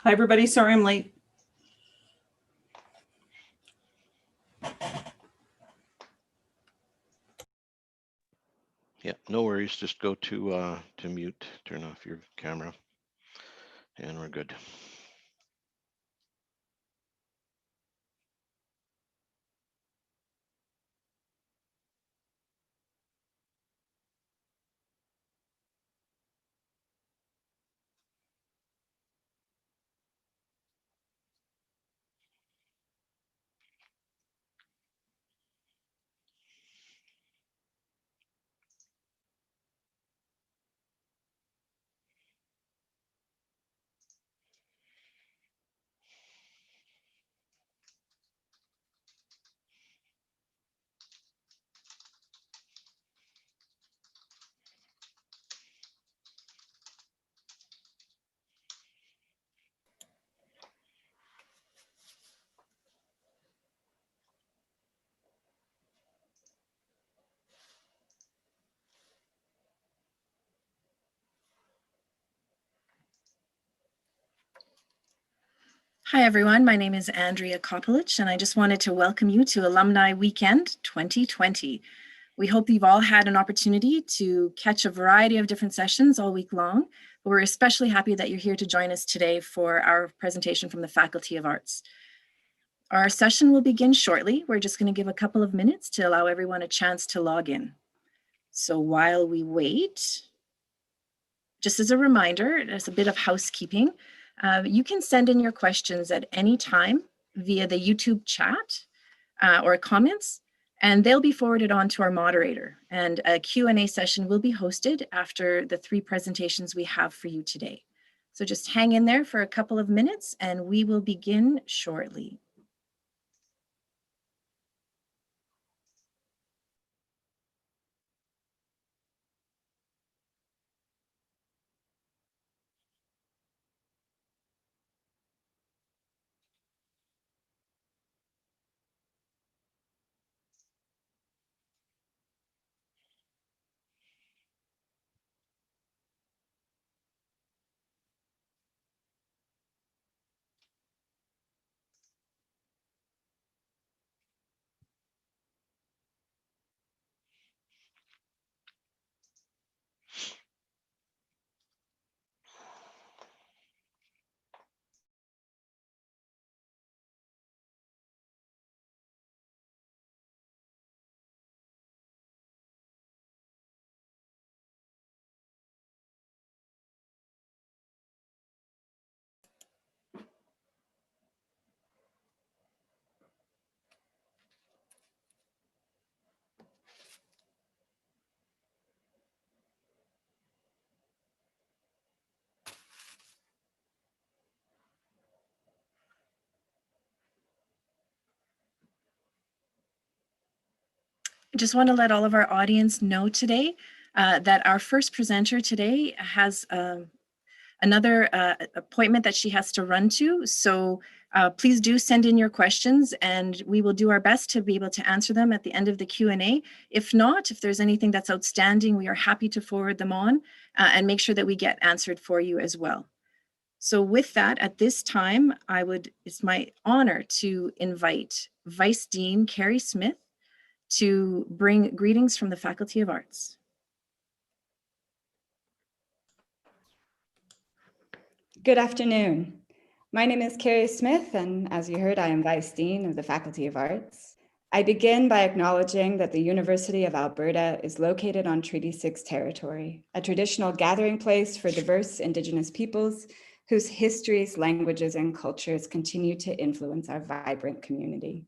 Hi, everybody. Sorry I'm late. Yeah, no worries. Just go to mute, turn off your camera, and we're good. Hi, everyone. My name is Andrea Kopelich, and I just wanted to welcome you to Alumni Weekend 2020. We hope you've all had an opportunity to catch a variety of different sessions all week long, but we're especially happy that you're here to join us today for our presentation from the Faculty of Arts. Our session will begin shortly. We're just going to give a couple of minutes to allow everyone a chance to log in. So while we wait, just as a reminder, as a bit of housekeeping, you can send in your questions at any time via the YouTube chat or comments, and they'll be forwarded on to our moderator. And a Q&A session will be hosted after the 3 presentations we have for you today. So just hang in there for a couple of minutes and we will begin shortly. I just want to let all of our audience know today that our first presenter today has another appointment that she has to run to. So please do send in your questions and we will do our best to be able to answer them at the end of the Q&A. If not, if there's anything that's outstanding, we are happy to forward them on and make sure that we get answered for you as well. So with that, at this time, it's my honor to invite Vice Dean Carrie Smith to bring greetings from the Faculty of Arts. Good afternoon. My name is Carrie Smith, and as you heard, I am Vice Dean of the Faculty of Arts. I begin by acknowledging that the University of Alberta is located on Treaty 6 territory, a traditional gathering place for diverse Indigenous peoples whose histories, languages, and cultures continue to influence our vibrant community.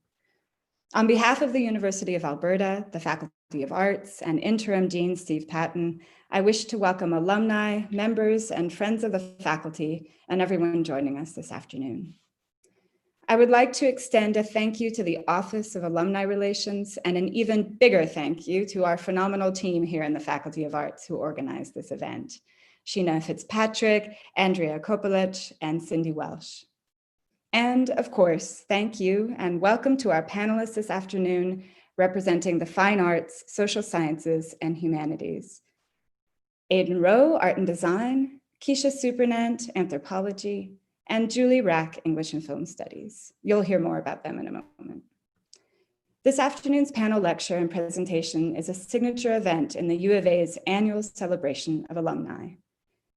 On behalf of the University of Alberta, the Faculty of Arts, and Interim Dean Steve Patton, I wish to welcome alumni, members, and friends of the faculty, and everyone joining us this afternoon. I would like to extend a thank you to the Office of Alumni Relations and an even bigger thank you to our phenomenal team here in the Faculty of Arts who organized this event: Sheena Fitzpatrick, Andrea Kopelich, and Cindy Welsh. And of course, thank you and welcome to our panelists this afternoon representing the fine arts, social sciences, and humanities. Aidan Rowe, art and design, Keisha Supernant, anthropology, and Julie Rack, English and Film Studies. You'll hear more about them in a moment. This afternoon's panel lecture and presentation is a signature event in the U of A's annual celebration of alumni.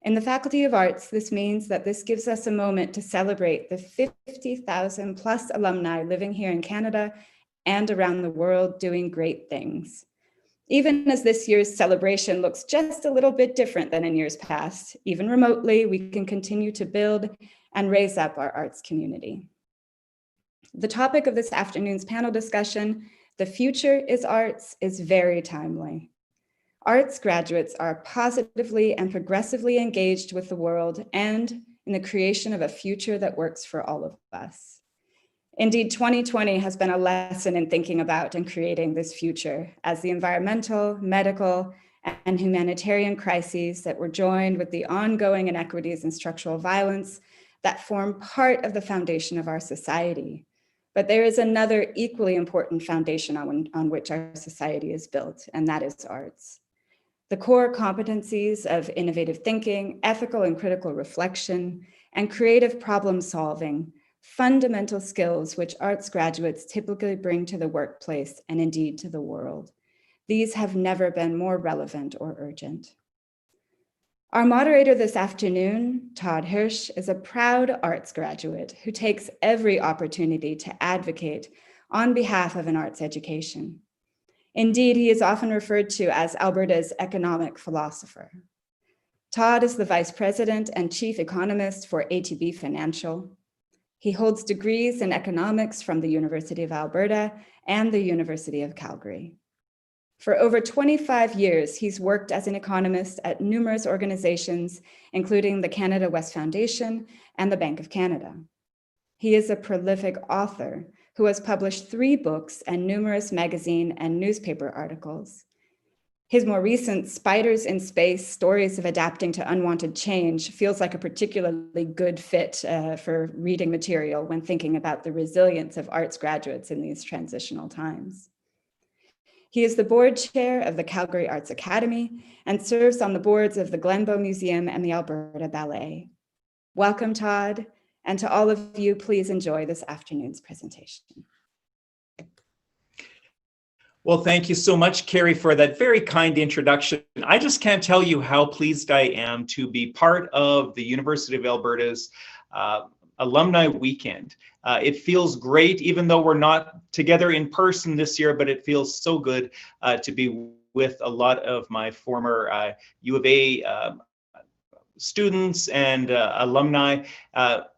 In the Faculty of Arts, this means that this gives us a moment to celebrate the 50,000 plus alumni living here in Canada and around the world doing great things. Even as this year's celebration looks just a little bit different than in years past, even remotely, we can continue to build and raise up our arts community. The topic of this afternoon's panel discussion, "The Future is Arts," is very timely. Arts graduates are positively and progressively engaged with the world and in the creation of a future that works for all of us. Indeed, 2020 has been a lesson in thinking about and creating this future as the environmental, medical, and humanitarian crises that were joined with the ongoing inequities and structural violence that form part of the foundation of our society. But there is another equally important foundation on which our society is built, and that is arts. The core competencies of innovative thinking, ethical and critical reflection, and creative problem solving, fundamental skills which arts graduates typically bring to the workplace and indeed to the world. These have never been more relevant or urgent. Our moderator this afternoon, Todd Hirsch, is a proud arts graduate who takes every opportunity to advocate on behalf of an arts education. Indeed, he is often referred to as Alberta's economic philosopher. Todd is the Vice President and Chief Economist for ATB Financial. He holds degrees in economics from the University of Alberta and the University of Calgary. For over 25 years, he's worked as an economist at numerous organizations, including the Canada West Foundation and the Bank of Canada. He is a prolific author who has published 3 books and numerous magazine and newspaper articles. His more recent Spiders in Space, Stories of Adapting to Unwanted Change feels like a particularly good fit for reading material when thinking about the resilience of arts graduates in these transitional times. He is the board chair of the Calgary Arts Academy and serves on the boards of the Glenbow Museum and the Alberta Ballet. Welcome, Todd, and to all of you, please enjoy this afternoon's presentation. Well, thank you so much, Carrie, for that very kind introduction. I just can't tell you how pleased I am to be part of the University of Alberta's Alumni Weekend. It feels great, even though we're not together in person this year, but it feels so good to be with a lot of my former U of A students and alumni.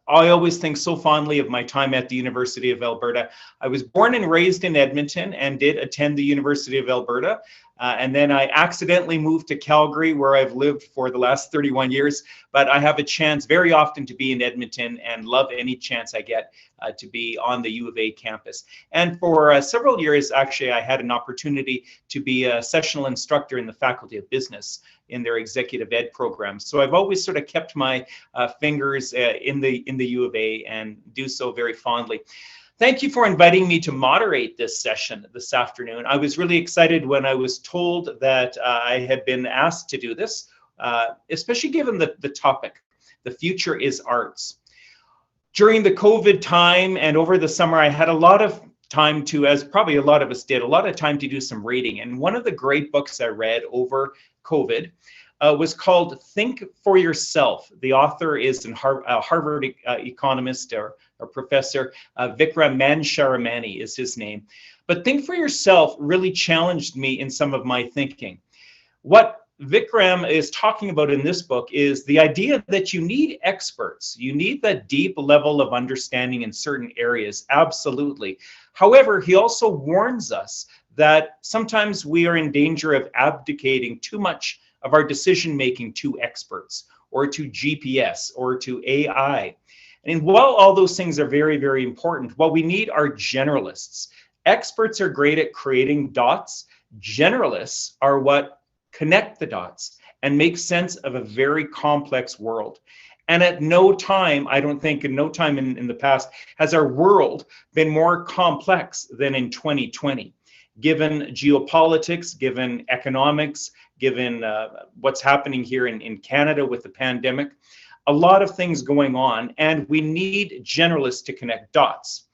I always think so fondly of my time at the University of Alberta. I was born and raised in Edmonton and did attend the University of Alberta. And then I accidentally moved to Calgary, where I've lived for the last 31 years. But I have a chance very often to be in Edmonton and love any chance I get to be on the U of A campus. And for several years, actually, I had an opportunity to be a sessional instructor in the Faculty of Business in their executive ed program. So I've always sort of kept my fingers in the U of A and do so very fondly. Thank you for inviting me to moderate this session this afternoon. I was really excited when I was told that I had been asked to do this, especially given the topic, the future is arts. During the COVID time and over the summer, I had a lot of time to, as probably a lot of us did, a lot of time to do some reading. And one of the great books I read over COVID was called Think for Yourself. The author is a Harvard economist or professor, Vikram Mansharamani is his name. But Think for Yourself really challenged me in some of my thinking. What Vikram is talking about in this book is the idea that you need experts. You need that deep level of understanding in certain areas, absolutely. However, he also warns us that sometimes we are in danger of abdicating too much of our decision-making to experts or to GPS or to AI. And while all those things are very, very important, what we need are generalists. Experts are great at creating dots. Generalists are what connect the dots and make sense of a very complex world. And at no time, I don't think in no time in the past, has our world been more complex than in 2020. Given geopolitics, given economics, given what's happening here in Canada with the pandemic, a lot of things going on, and we need generalists to connect dots.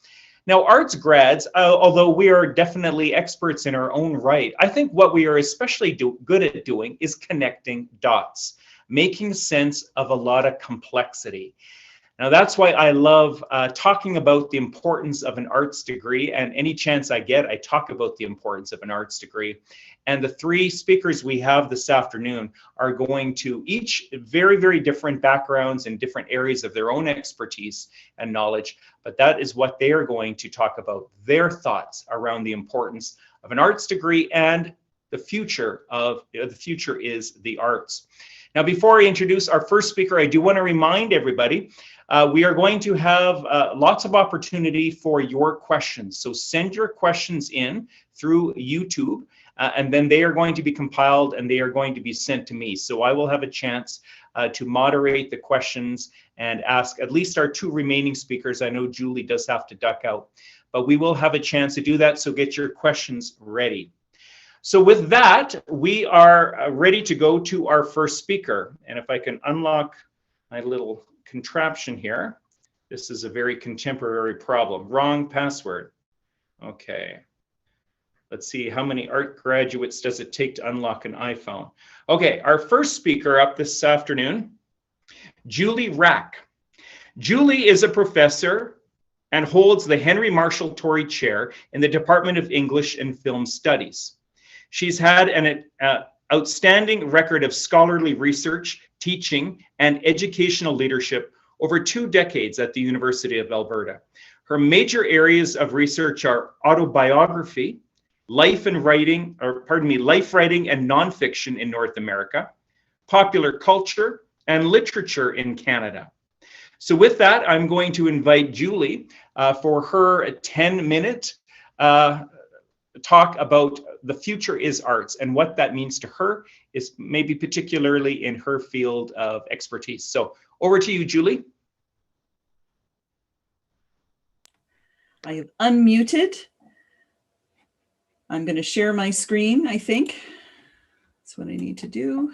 Now, arts grads, although we are definitely experts in our own right, I think what we are especially good at doing is connecting dots, making sense of a lot of complexity. Now, that's why I love talking about the importance of an arts degree, and any chance I get, I talk about the importance of an arts degree. And the three speakers we have this afternoon are going to each very, very different backgrounds and different areas of their own expertise and knowledge, but that is what they are going to talk about, their thoughts around the importance of an arts degree and the future is the arts. Now, before I introduce our first speaker, I do want to remind everybody we are going to have lots of opportunity for your questions. So send your questions in through YouTube, and then they are going to be compiled and they are going to be sent to me. So I will have a chance to moderate the questions and ask at least our two remaining speakers. I know Julie does have to duck out, but we will have a chance to do that. So get your questions ready. So with that, we are ready to go to our first speaker. And if I can unlock my little contraption here. This is a very contemporary problem. Wrong password. Okay. Let's see, how many art graduates does it take to unlock an iPhone? Okay, our first speaker up this afternoon, Julie Rack. Julie is a professor and holds the Henry Marshall Torrey Chair in the Department of English and Film Studies. She's had an outstanding record of scholarly research, teaching, and educational leadership over 2 decades at the University of Alberta. Her major areas of research are autobiography, life writing and nonfiction in North America, popular culture, and literature in Canada. So with that, I'm going to invite Julie for her 10-minute talk about the future is arts and what that means to her, is maybe particularly in her field of expertise. So over to you, Julie. I have unmuted. I'm going to share my screen, I think. That's what I need to do.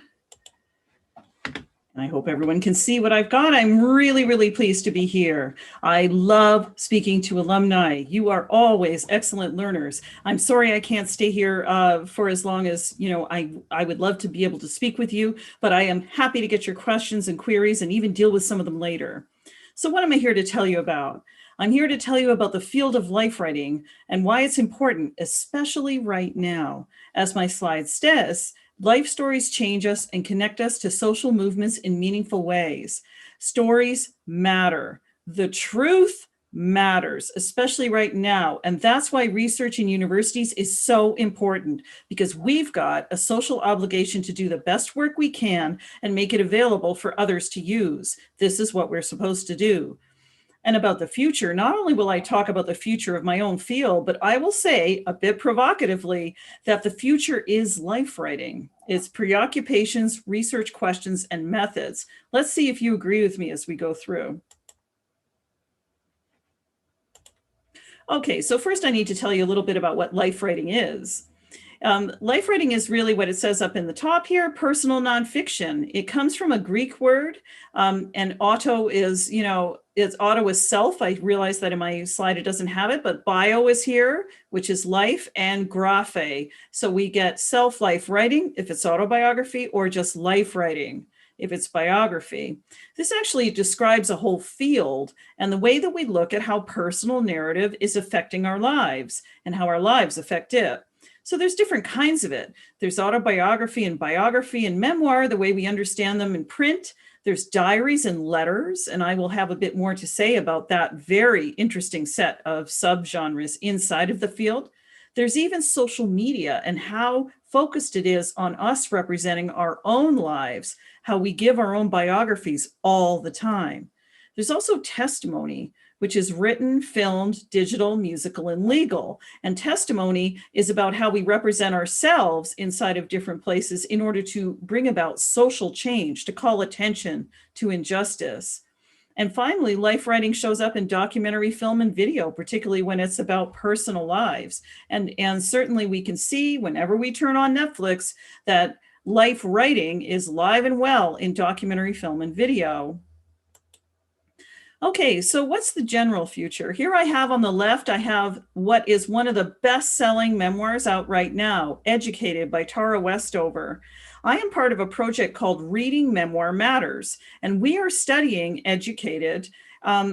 And I hope everyone can see what I've got. I'm really, really pleased to be here. I love speaking to alumni. You are always excellent learners. I'm sorry I can't stay here for as long as, I would love to be able to speak with you, but I am happy to get your questions and queries and even deal with some of them later. So what am I here to tell you about? I'm here to tell you about the field of life writing and why it's important, especially right now. As my slide says, life stories change us and connect us to social movements in meaningful ways. Stories matter. The truth matters, especially right now. And that's why research in universities is so important, because we've got a social obligation to do the best work we can and make it available for others to use. This is what we're supposed to do. And about the future, not only will I talk about the future of my own field, but I will say, a bit provocatively, that the future is life writing. It's preoccupations, research questions, and methods. Let's see if you agree with me as we go through. Okay, so first I need to tell you a little bit about what life writing is. Life writing is really what it says up in the top here, personal nonfiction. It comes from a Greek word, and auto is, auto is self. I realize that in my slide it doesn't have it, but bio is here, which is life, and graphe. So we get self-life writing if it's autobiography, or just life writing if it's biography. This actually describes a whole field and the way that we look at how personal narrative is affecting our lives and how our lives affect it. So there's different kinds of it. There's autobiography and biography and memoir, the way we understand them in print. There's diaries and letters, and I will have a bit more to say about that very interesting set of subgenres inside of the field. There's even social media and how focused it is on us representing our own lives, how we give our own biographies all the time. There's also testimony, which is written, filmed, digital, musical, and legal. And testimony is about how we represent ourselves inside of different places in order to bring about social change, to call attention to injustice. And finally, life writing shows up in documentary film and video, particularly when it's about personal lives. And certainly we can see whenever we turn on Netflix that life writing is live and well in documentary film and video. Okay, so what's the general future? Here I have on the left, I have what is one of the best-selling memoirs out right now, Educated by Tara Westover. I am part of a project called Reading Memoir Matters, and we are studying Educated,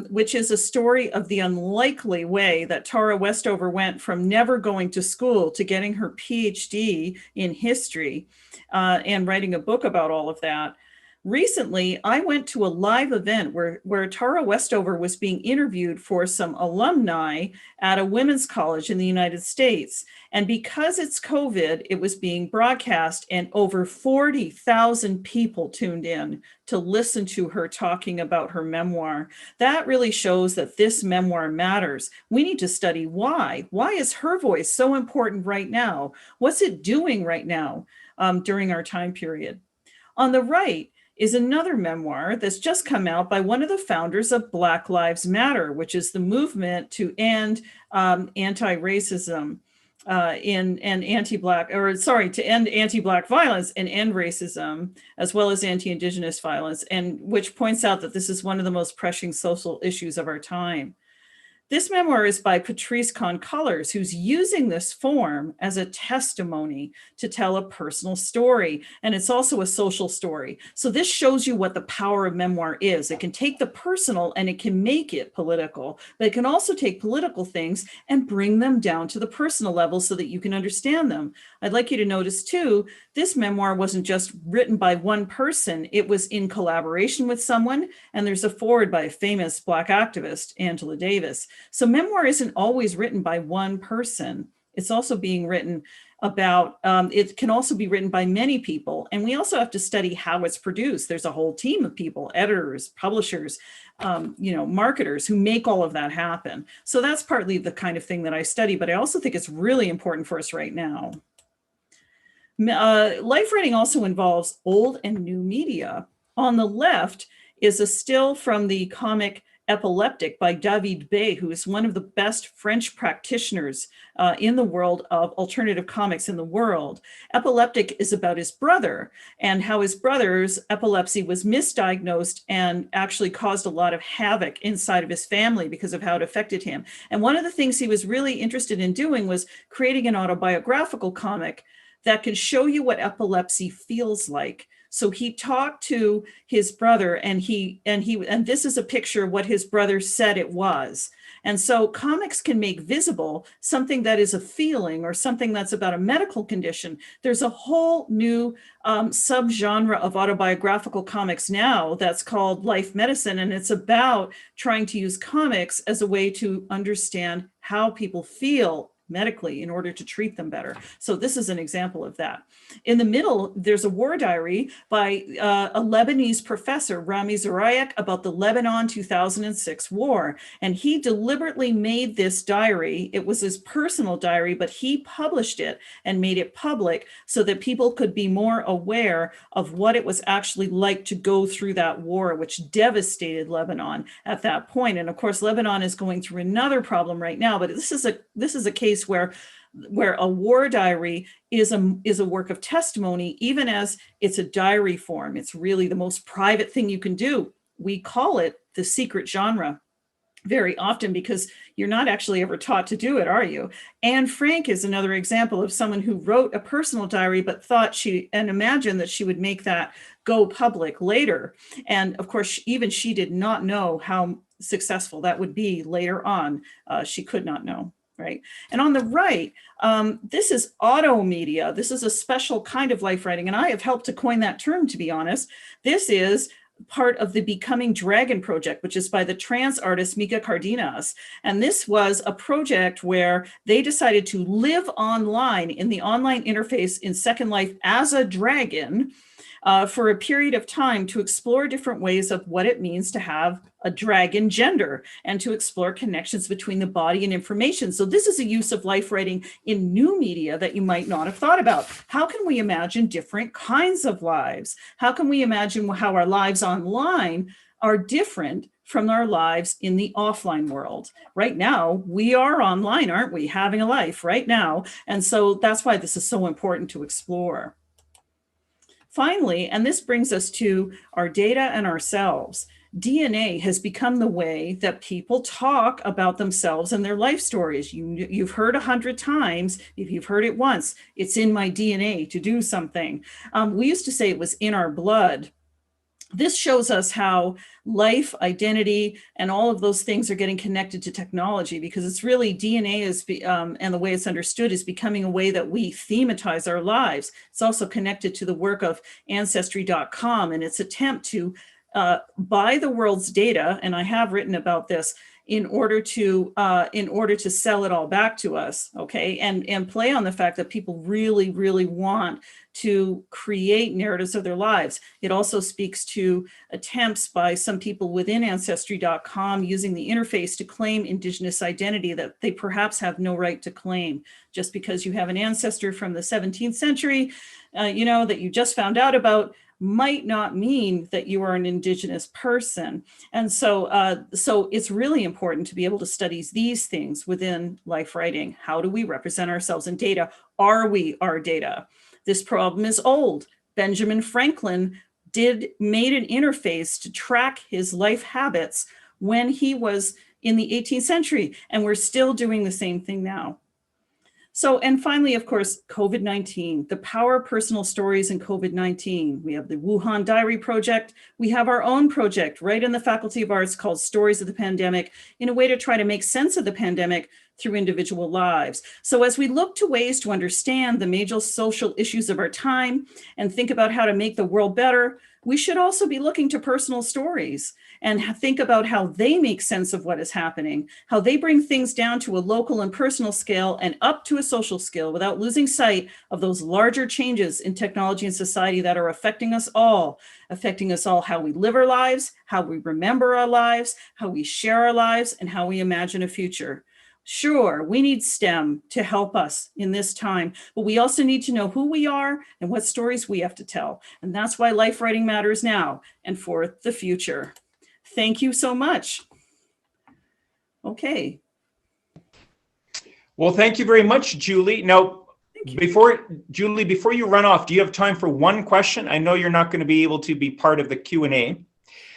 which is a story of the unlikely way that Tara Westover went from never going to school to getting her PhD in history and writing a book about all of that. Recently, I went to a live event where Tara Westover was being interviewed for some alumni at a women's college in the United States. And because it's COVID, it was being broadcast, and over 40,000 people tuned in to listen to her talking about her memoir. That really shows that this memoir matters. We need to study why. Why is her voice so important right now? What's it doing right now during our time period? On the right is another memoir that's just come out by one of the founders of Black Lives Matter, which is the movement to end anti-racism to end anti-Black violence and end racism, as well as anti-Indigenous violence, and which points out that this is one of the most pressing social issues of our time. This memoir is by Patrice Concolors, who's using this form as a testimony to tell a personal story. And it's also a social story. So this shows you what the power of memoir is. It can take the personal and it can make it political, but it can also take political things and bring them down to the personal level so that you can understand them. I'd like you to notice too, this memoir wasn't just written by one person. It was in collaboration with someone. And there's a foreword by a famous Black activist, Angela Davis. So memoir isn't always written by one person. It's also being written about, it can also be written by many people. And we also have to study how it's produced. There's a whole team of people, editors, publishers, marketers who make all of that happen. So that's partly the kind of thing that I study, but I also think it's really important for us right now. Life writing also involves old and new media. On the left is a still from the comic Epileptic by David Bay, who is one of the best French practitioners in the world of alternative comics in the world. Epileptic is about his brother and how his brother's epilepsy was misdiagnosed and actually caused a lot of havoc inside of his family because of how it affected him. And one of the things he was really interested in doing was creating an autobiographical comic that can show you what epilepsy feels like. So he talked to his brother and this is a picture of what his brother said it was. And so comics can make visible something that is a feeling or something that's about a medical condition. There's a whole new subgenre of autobiographical comics now that's called life medicine. And it's about trying to use comics as a way to understand how people feel medically in order to treat them better. So this is an example of that. In the middle, there's a war diary by a Lebanese professor, Rami Zarayak, about the Lebanon 2006 war. And he deliberately made this diary. It was his personal diary, but he published it and made it public so that people could be more aware of what it was actually like to go through that war, which devastated Lebanon at that point. And of course, Lebanon is going through another problem right now, but this is a case where a war diary is a work of testimony, even as it's a diary form. It's really the most private thing you can do. We call it the secret genre very often because you're not actually ever taught to do it, are you? Anne Frank is another example of someone who wrote a personal diary, but thought and imagined that she would make that go public later. And of course, even she did not know how successful that would be later on. She could not know. Right. And on the right, this is auto media. This is a special kind of life writing. And I have helped to coin that term, to be honest. This is part of the Becoming Dragon project, which is by the trans artist Mika Cardenas. And this was a project where they decided to live online in the online interface in Second Life as a dragon for a period of time to explore different ways of what it means to have a dragon gender and to explore connections between the body and information. So this is a use of life writing in new media that you might not have thought about. How can we imagine different kinds of lives? How can we imagine how our lives online are different from our lives in the offline world? Right now, we are online, aren't we? Having a life right now. And so that's why this is so important to explore. Finally, and this brings us to our data and ourselves. DNA has become the way that people talk about themselves and their life stories. You've heard 100 times, if you've heard it once, it's in my DNA to do something. We used to say it was in our blood. This shows us how life, identity, and all of those things are getting connected to technology, because it's really DNA and the way it's understood is becoming a way that we thematize our lives. It's also connected to the work of Ancestry.com and its attempt to buy the world's data, and I have written about this, in order to sell it all back to us, okay, and play on the fact that people really, really want to create narratives of their lives. It also speaks to attempts by some people within Ancestry.com using the interface to claim Indigenous identity that they perhaps have no right to claim. Just because you have an ancestor from the 17th century, that you just found out about, might not mean that you are an Indigenous person. And so it's really important to be able to study these things within life writing. How do we represent ourselves in data? Are we our data? This problem is old. Benjamin Franklin made an interface to track his life habits when he was in the 18th century, and we're still doing the same thing now. So, and finally, of course, COVID-19, the power of personal stories in COVID-19. We have the Wuhan Diary Project. We have our own project right in the Faculty of Arts called Stories of the Pandemic, in a way to try to make sense of the pandemic through individual lives. So as we look to ways to understand the major social issues of our time and think about how to make the world better, we should also be looking to personal stories and think about how they make sense of what is happening, how they bring things down to a local and personal scale and up to a social scale without losing sight of those larger changes in technology and society that are affecting us all, how we live our lives, how we remember our lives, how we share our lives, and how we imagine a future. Sure, we need STEM to help us in this time, but we also need to know who we are and what stories we have to tell. And that's why life writing matters now and for the future. Thank you so much. Okay. Well, thank you very much, Julie. Now, before you run off, do you have time for one question? I know you're not going to be able to be part of the Q&A.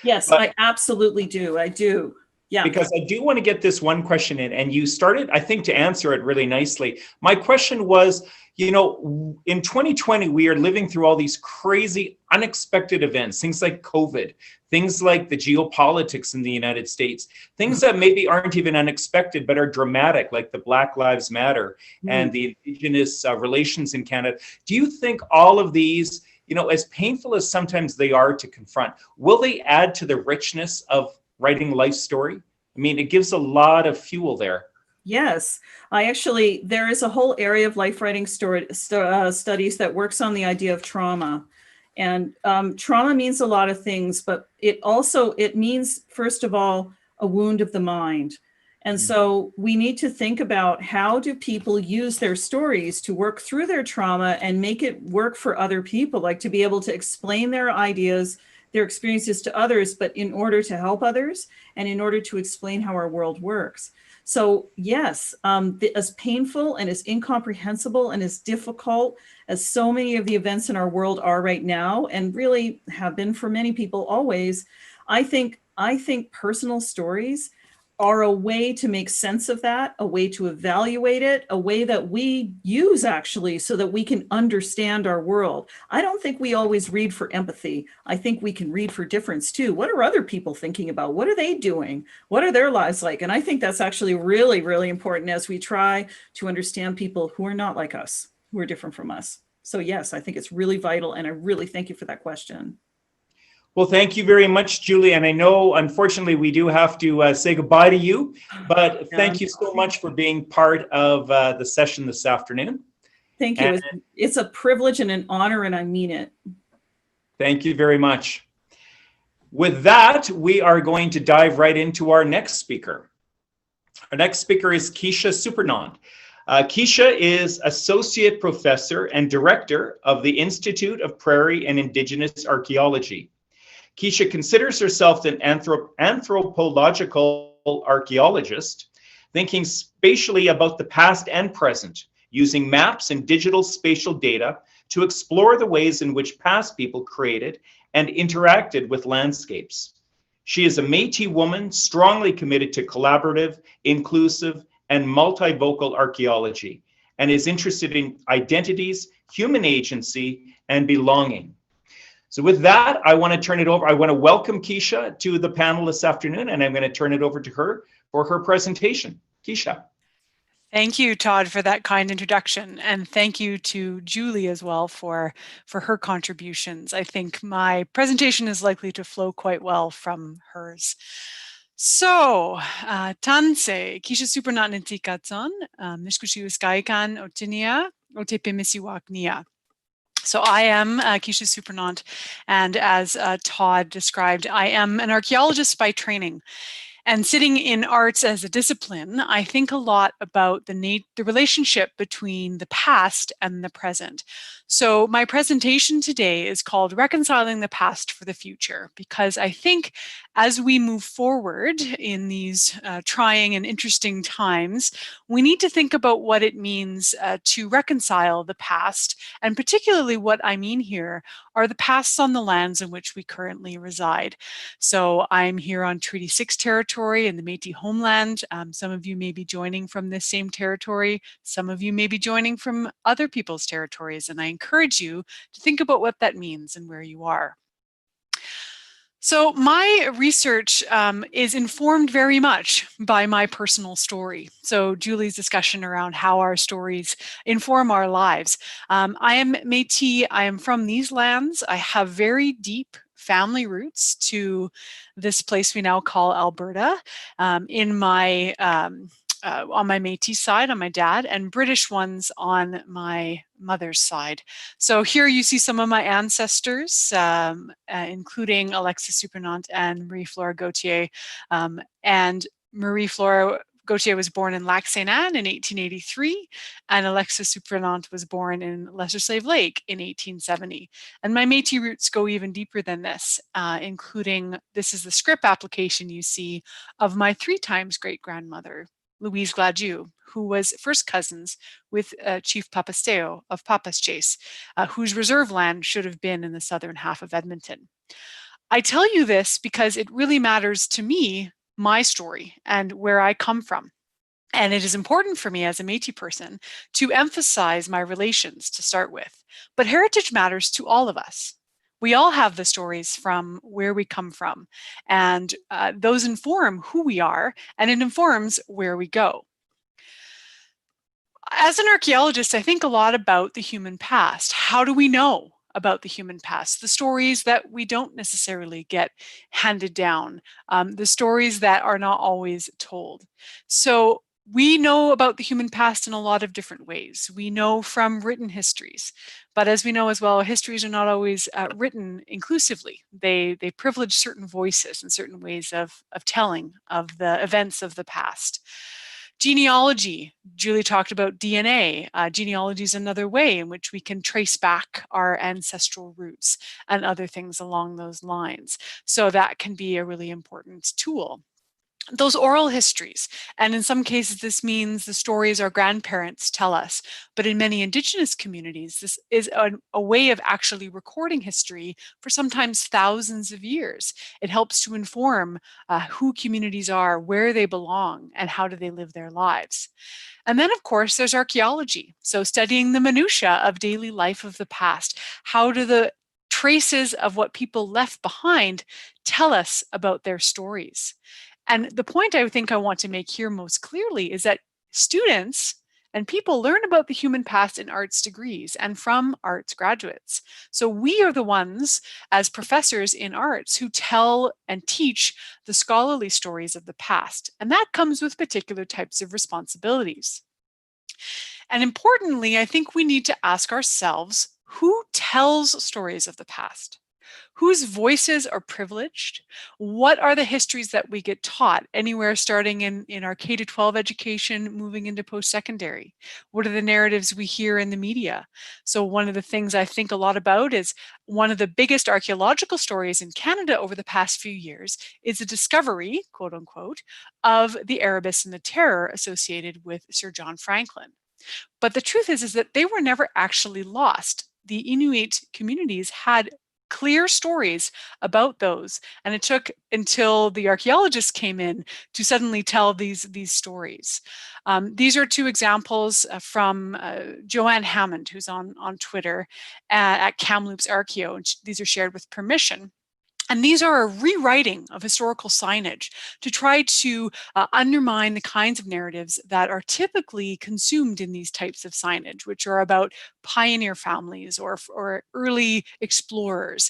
Yes, I absolutely do. I do. Yeah. Because I do want to get this one question in, and you started, I think, to answer it really nicely. My question was, in 2020, we are living through all these crazy, unexpected events, things like COVID, things like the geopolitics in the United States, things that maybe aren't even unexpected, but are dramatic, like the Black Lives Matter and the Indigenous relations in Canada. Do you think all of these, as painful as sometimes they are to confront, will they add to the richness of writing life story? I mean, it gives a lot of fuel there. Yes, there is a whole area of life writing studies that works on the idea of trauma. And trauma means a lot of things, but it means, first of all, a wound of the mind. And so we need to think about, how do people use their stories to work through their trauma and make it work for other people, like to be able to explain their ideas, their experiences to others, but in order to help others and in order to explain how our world works. So yes, as painful and as incomprehensible and as difficult as so many of the events in our world are right now, and really have been for many people always, I think personal stories are a way to make sense of that, a way to evaluate it, a way that we use actually so that we can understand our world. I don't think we always read for empathy. I think we can read for difference too. What are other people thinking about? What are they doing? What are their lives like? And I think that's actually really, really important as we try to understand people who are not like us, who are different from us. So yes, I think it's really vital. And I really thank you for that question. Well, thank you very much, Julie. And I know, unfortunately, we do have to say goodbye to you, but thank you so much for being part of the session this afternoon. Thank you. It's a privilege and an honor, and I mean it. Thank you very much. With that, we are going to dive right into our next speaker. Our next speaker is Keisha Supernand. Keisha is Associate Professor and Director of the Institute of Prairie and Indigenous Archaeology. Keisha considers herself an anthropological archaeologist, thinking spatially about the past and present, using maps and digital spatial data to explore the ways in which past people created and interacted with landscapes. She is a Métis woman strongly committed to collaborative, inclusive, and multivocal archaeology, and is interested in identities, human agency, and belonging. So with that, I want to turn it over. I want to welcome Keisha to the panel this afternoon, and I'm going to turn it over to her for her presentation. Keisha. Thank you, Todd, for that kind introduction. And thank you to Julie as well for her contributions. I think my presentation is likely to flow quite well from hers. So, tanse, Keisha supernat nintikatson, mishkushiuskaikan otinia, otepimisiwaknia. So I am Keisha Supernant, and as Todd described, I am an archaeologist by training. And sitting in arts as a discipline, I think a lot about the relationship between the past and the present. So my presentation today is called Reconciling the Past for the Future, because I think as we move forward in these trying and interesting times, we need to think about what it means to reconcile the past. And particularly what I mean here are the pasts on the lands in which we currently reside. So I'm here on Treaty 6 territory in the Métis homeland. Some of you may be joining from this same territory. Some of you may be joining from other people's territories. And I encourage you to think about what that means and where you are. So my research is informed very much by my personal story. So Julie's discussion around how our stories inform our lives. I am Métis. I am from these lands. I have very deep family roots to this place we now call Alberta. In my on my Métis side, on my dad, and British ones on my mother's side. So here you see some of my ancestors, including Alexis Supernant and Marie-Flora Gauthier. And Marie-Flora Gauthier was born in Lac-Saint-Anne in 1883, and Alexis Supernant was born in Lesser Slave Lake in 1870. And my Métis roots go even deeper than this, including, this is the script application you see of my 3 times great-grandmother, Louise Gladue, who was first cousins with Chief Papasteo of Papas Chase, whose reserve land should have been in the southern half of Edmonton. I tell you this because it really matters to me, my story, and where I come from. And it is important for me as a Métis person to emphasize my relations to start with. But heritage matters to all of us. We all have the stories from where we come from, and those inform who we are, and it informs where we go. As an archaeologist, I think a lot about the human past. How do we know about the human past? The stories that we don't necessarily get handed down, the stories that are not always told. So we know about the human past in a lot of different ways. We know from written histories, but as we know as well, histories are not always written inclusively. They privilege certain voices and certain ways of telling of the events of the past. Genealogy, Julie talked about DNA. Genealogy is another way in which we can trace back our ancestral roots and other things along those lines. So that can be a really important tool. Those oral histories, and in some cases this means the stories our grandparents tell us, but in many Indigenous communities this is a way of actually recording history for sometimes thousands of years. It helps to inform who communities are, where they belong, and how do they live their lives. And then of course there's archaeology, so studying the minutiae of daily life of the past. How do the traces of what people left behind tell us about their stories? And the point I think I want to make here most clearly is that students and people learn about the human past in arts degrees and from arts graduates. So we are the ones as professors in arts who tell and teach the scholarly stories of the past. And that comes with particular types of responsibilities. And importantly, I think we need to ask ourselves, who tells stories of the past? Whose voices are privileged? What are the histories that we get taught, anywhere starting in our K-12 education, moving into post-secondary? What are the narratives we hear in the media? So one of the things I think a lot about is one of the biggest archaeological stories in Canada over the past few years is the discovery, quote unquote, of the Erebus and the Terror associated with Sir John Franklin. But the truth is that they were never actually lost. The Inuit communities had clear stories about those. And it took until the archaeologists came in to suddenly tell these stories. These are two examples from Joanne Hammond, who's on Twitter at Kamloops Archeo, and these are shared with permission. And these are a rewriting of historical signage to try to undermine the kinds of narratives that are typically consumed in these types of signage, which are about pioneer families or early explorers.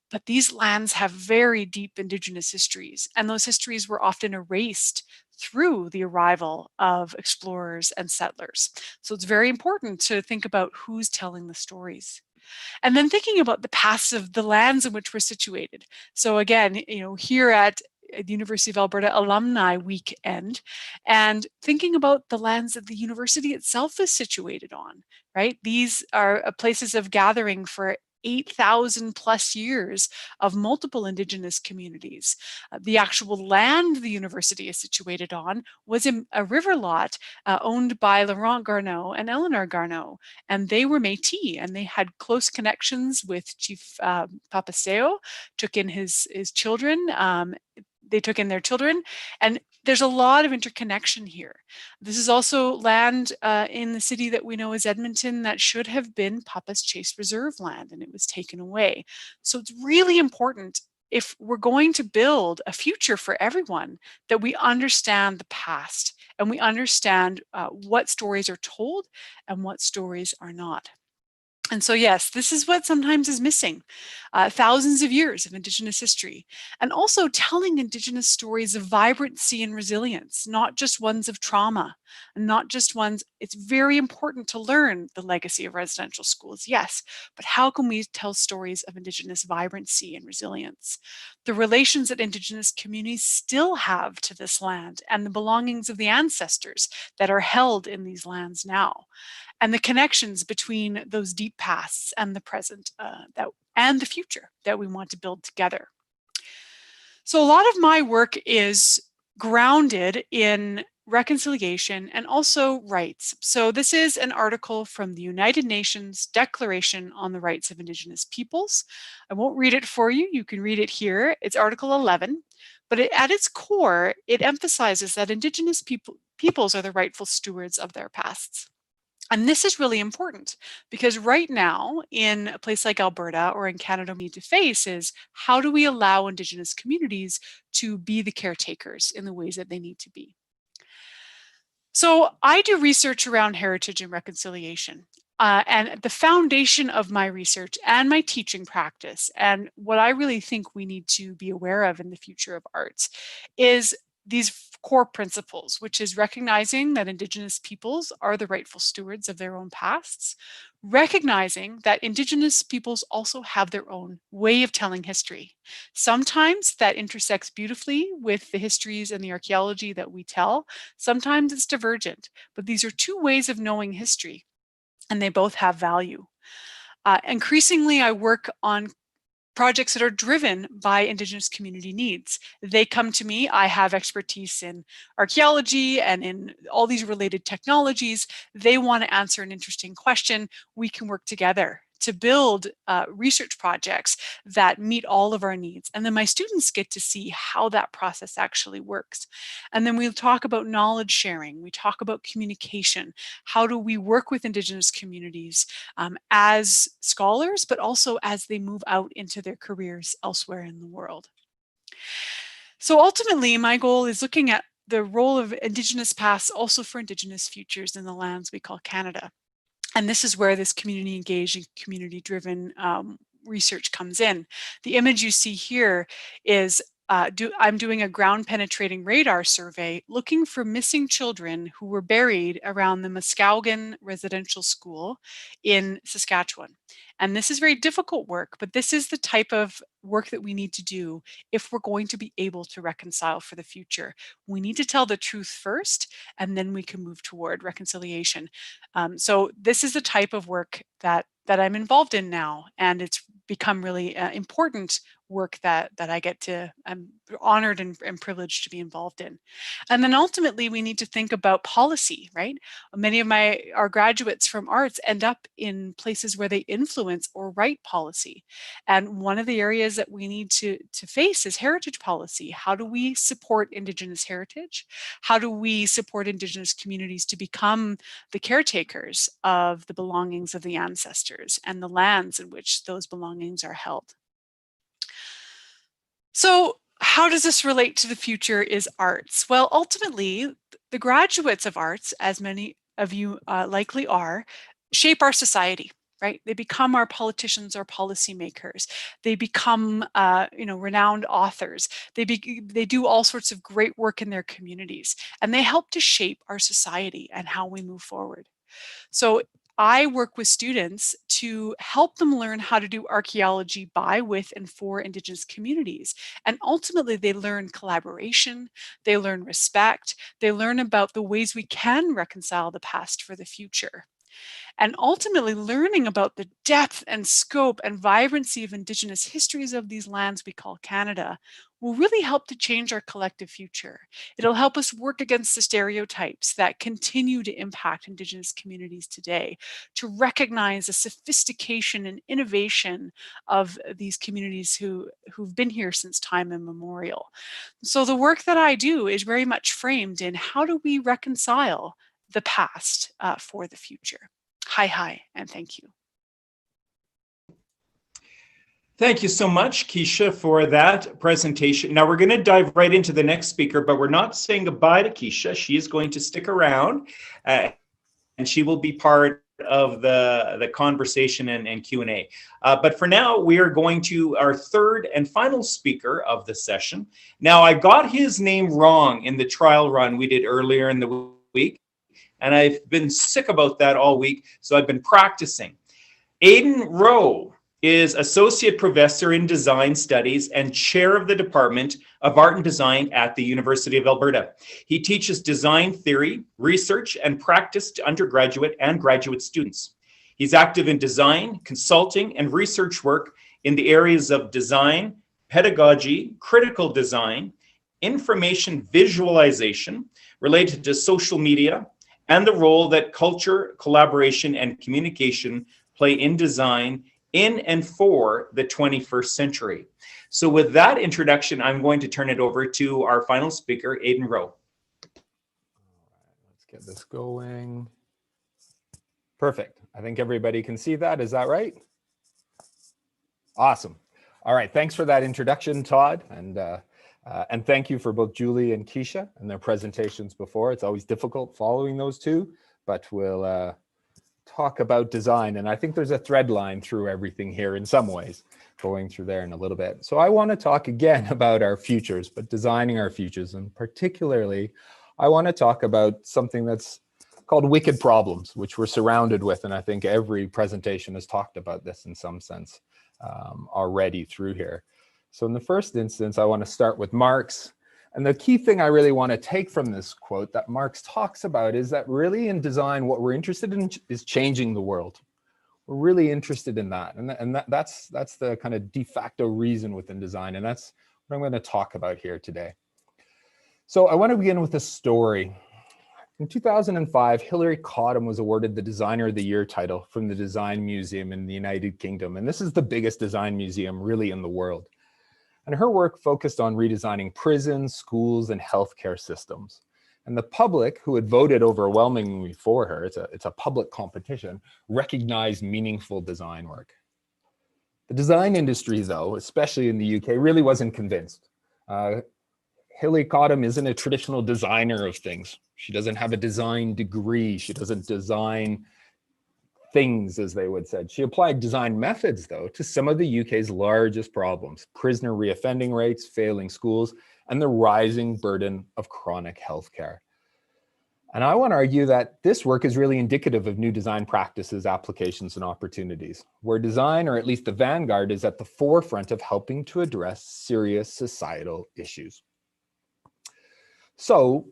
But these lands have very deep Indigenous histories, and those histories were often erased through the arrival of explorers and settlers. So it's very important to think about who's telling the stories. And then thinking about the past of the lands in which we're situated. So again, here at the University of Alberta Alumni Weekend, and thinking about the lands that the university itself is situated on, right? These are places of gathering for 8,000 plus years of multiple Indigenous communities. The actual land the university is situated on was a river lot owned by Laurent Garneau and Eleanor Garneau, and they were Métis, and they had close connections with Chief Papaseo, took in his children. They took in their children, and there's a lot of interconnection here. This is also land in the city that we know as Edmonton that should have been Papa's Chase Reserve land, and it was taken away. So it's really important, if we're going to build a future for everyone, that we understand the past and we understand what stories are told and what stories are not. And so, yes, this is what sometimes is missing. Thousands of years of Indigenous history, and also telling Indigenous stories of vibrancy and resilience, not just ones of trauma, and not just ones. It's very important to learn the legacy of residential schools, yes, but how can we tell stories of Indigenous vibrancy and resilience? The relations that Indigenous communities still have to this land and the belongings of the ancestors that are held in these lands now, and the connections between those deep pasts and the present and the future that we want to build together. So a lot of my work is grounded in reconciliation and also rights. So this is an article from the United Nations Declaration on the Rights of Indigenous Peoples. I won't read it for you. You can read it here. It's Article 11. But at its core, it emphasizes that Indigenous peoples are the rightful stewards of their pasts. And this is really important because right now, in a place like Alberta or in Canada, we need to face is, how do we allow Indigenous communities to be the caretakers in the ways that they need to be? So I do research around heritage and reconciliation. And the foundation of my research and my teaching practice, and what I really think we need to be aware of in the future of arts, is these core principles, which is recognizing that Indigenous peoples are the rightful stewards of their own pasts, recognizing that Indigenous peoples also have their own way of telling history. Sometimes that intersects beautifully with the histories and the archaeology that we tell. Sometimes it's divergent, but these are two ways of knowing history, and they both have value. Increasingly, I work on projects that are driven by Indigenous community needs. They come to me. I have expertise in archaeology and in all these related technologies. They want to answer an interesting question. We can work together to build research projects that meet all of our needs. And then my students get to see how that process actually works. And then we'll talk about knowledge sharing. We talk about communication. How do we work with Indigenous communities as scholars, but also as they move out into their careers elsewhere in the world? So ultimately, my goal is looking at the role of Indigenous pasts also for Indigenous futures in the lands we call Canada. And this is where this community engaged and community driven research comes in. The image you see here is I'm doing a ground penetrating radar survey looking for missing children who were buried around the Muskowgan Residential School in Saskatchewan. And this is very difficult work, but this is the type of work that we need to do if we're going to be able to reconcile for the future. We need to tell the truth first, and then we can move toward reconciliation. So this is the type of work that I'm involved in now, and it's become really important work that I get to, I'm honored and privileged to be involved in. And then ultimately we need to think about policy, right? Many of our graduates from arts end up in places where they influence or write policy. And one of the areas that we need to face is heritage policy. How do we support Indigenous heritage? How do we support Indigenous communities to become the caretakers of the belongings of the ancestors and the lands in which those belongings are held? So how does this relate to the future is arts? Well, ultimately, the graduates of arts, as many of you likely are, shape our society, right? They become our politicians or policymakers. They become, renowned authors. They do all sorts of great work in their communities, and they help to shape our society and how we move forward. So I work with students to help them learn how to do archaeology by, with, and for Indigenous communities. And ultimately, they learn collaboration, they learn respect, they learn about the ways we can reconcile the past for the future. And ultimately, learning about the depth and scope and vibrancy of Indigenous histories of these lands we call Canada will really help to change our collective future. It'll help us work against the stereotypes that continue to impact Indigenous communities today, to recognize the sophistication and innovation of these communities who've been here since time immemorial. So the work that I do is very much framed in how do we reconcile the past for the future. Hi, and thank you. Thank you so much, Keisha, for that presentation. Now we're going to dive right into the next speaker, but we're not saying goodbye to Keisha. She is going to stick around, and she will be part of the conversation and Q&A. But for now, we are going to our third and final speaker of the session. Now, I got his name wrong in the trial run we did earlier in the week, and I've been sick about that all week, so I've been practicing. Aidan Rowe is Associate Professor in Design Studies and Chair of the Department of Art and Design at the University of Alberta. He teaches design theory, research, and practice to undergraduate and graduate students. He's active in design, consulting, and research work in the areas of design, pedagogy, critical design, information visualization related to social media, and the role that culture, collaboration, and communication play in design in and for the 21st century. So with that introduction, I'm going to turn it over to our final speaker, Aidan Rowe. All right, let's get this going. Perfect. I think everybody can see that. Is that right? Awesome. All right. Thanks for that introduction, Todd. And thank you for both Julie and Keisha and their presentations before. It's always difficult following those two, but we'll talk about design. And I think there's a thread line through everything here in some ways, going through there in a little bit. So I want to talk again about our futures, but designing our futures. And particularly, I want to talk about something that's called wicked problems, which we're surrounded with. And I think every presentation has talked about this in some sense already through here. So in the first instance, I want to start with Marx. And the key thing I really want to take from this quote that Marx talks about is that really in design, what we're interested in is changing the world. We're really interested in that. And that's the kind of de facto reason within design. And that's what I'm going to talk about here today. So I want to begin with a story. In 2005, Hilary Cottam was awarded the Designer of the Year title from the Design Museum in the United Kingdom. And this is the biggest design museum really in the world. And her work focused on redesigning prisons, schools, and healthcare systems. And the public, who had voted overwhelmingly for her, it's a public competition, recognized meaningful design work. The design industry, though, especially in the UK, really wasn't convinced. Hilary Cottam isn't a traditional designer of things. She doesn't have a design degree. She doesn't design things, as they would say. She applied design methods, though, to some of the UK's largest problems: prisoner reoffending rates, failing schools, and the rising burden of chronic healthcare. And I want to argue that this work is really indicative of new design practices, applications, and opportunities, where design, or at least the vanguard, is at the forefront of helping to address serious societal issues. So,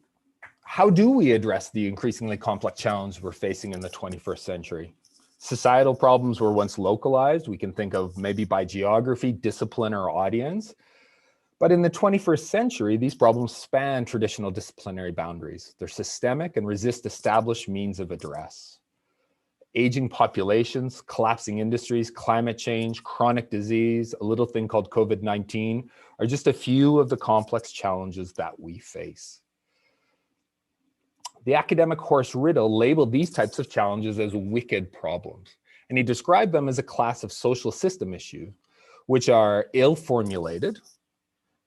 how do we address the increasingly complex challenge we're facing in the 21st century? Societal problems were once localized. We can think of maybe by geography, discipline, or audience. But in the 21st century, these problems span traditional disciplinary boundaries. They're systemic and resist established means of address. Aging populations, collapsing industries, climate change, chronic disease, a little thing called COVID-19 are just a few of the complex challenges that we face. The academic Horace Riddle labeled these types of challenges as wicked problems, and he described them as a class of social system issues, which are ill-formulated.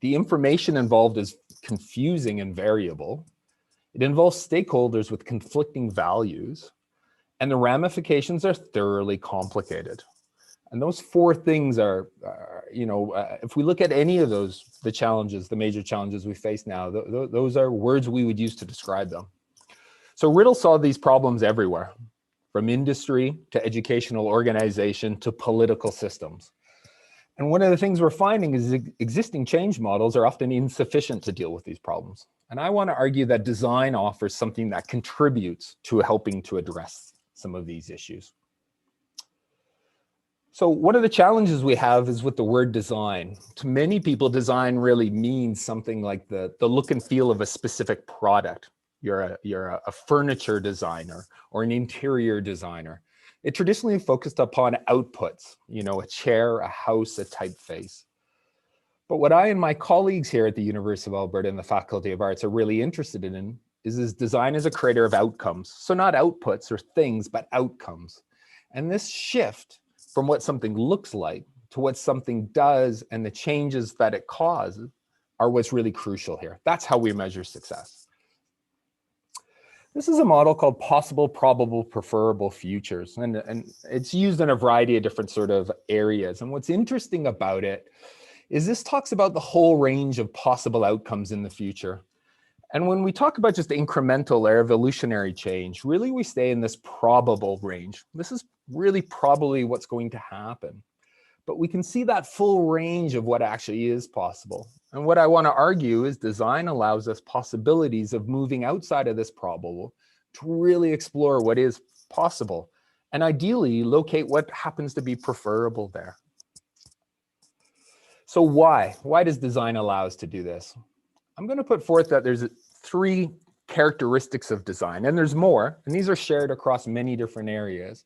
The information involved is confusing and variable. It involves stakeholders with conflicting values, and the ramifications are thoroughly complicated. And those four things are, if we look at any of those, the challenges, the major challenges we face now, those are words we would use to describe them. So Riddle saw these problems everywhere, from industry to educational organization to political systems. And one of the things we're finding is existing change models are often insufficient to deal with these problems. And I want to argue that design offers something that contributes to helping to address some of these issues. So one of the challenges we have is with the word design. To many people, design really means something like the look and feel of a specific product. You're a furniture designer or an interior designer. It traditionally focused upon outputs, a chair, a house, a typeface. But what I and my colleagues here at the University of Alberta and the Faculty of Arts are really interested in is design as a creator of outcomes. So not outputs or things, but outcomes. And this shift from what something looks like to what something does and the changes that it causes are what's really crucial here. That's how we measure success. This is a model called possible, probable, preferable futures. And it's used in a variety of different sort of areas. And what's interesting about it is this talks about the whole range of possible outcomes in the future. And when we talk about just incremental or evolutionary change, really we stay in this probable range. This is really probably what's going to happen. But we can see that full range of what actually is possible. And what I want to argue is design allows us possibilities of moving outside of this probable to really explore what is possible and ideally locate what happens to be preferable there. So why? Why does design allow us to do this? I'm going to put forth that there's three characteristics of design, and there's more, and these are shared across many different areas.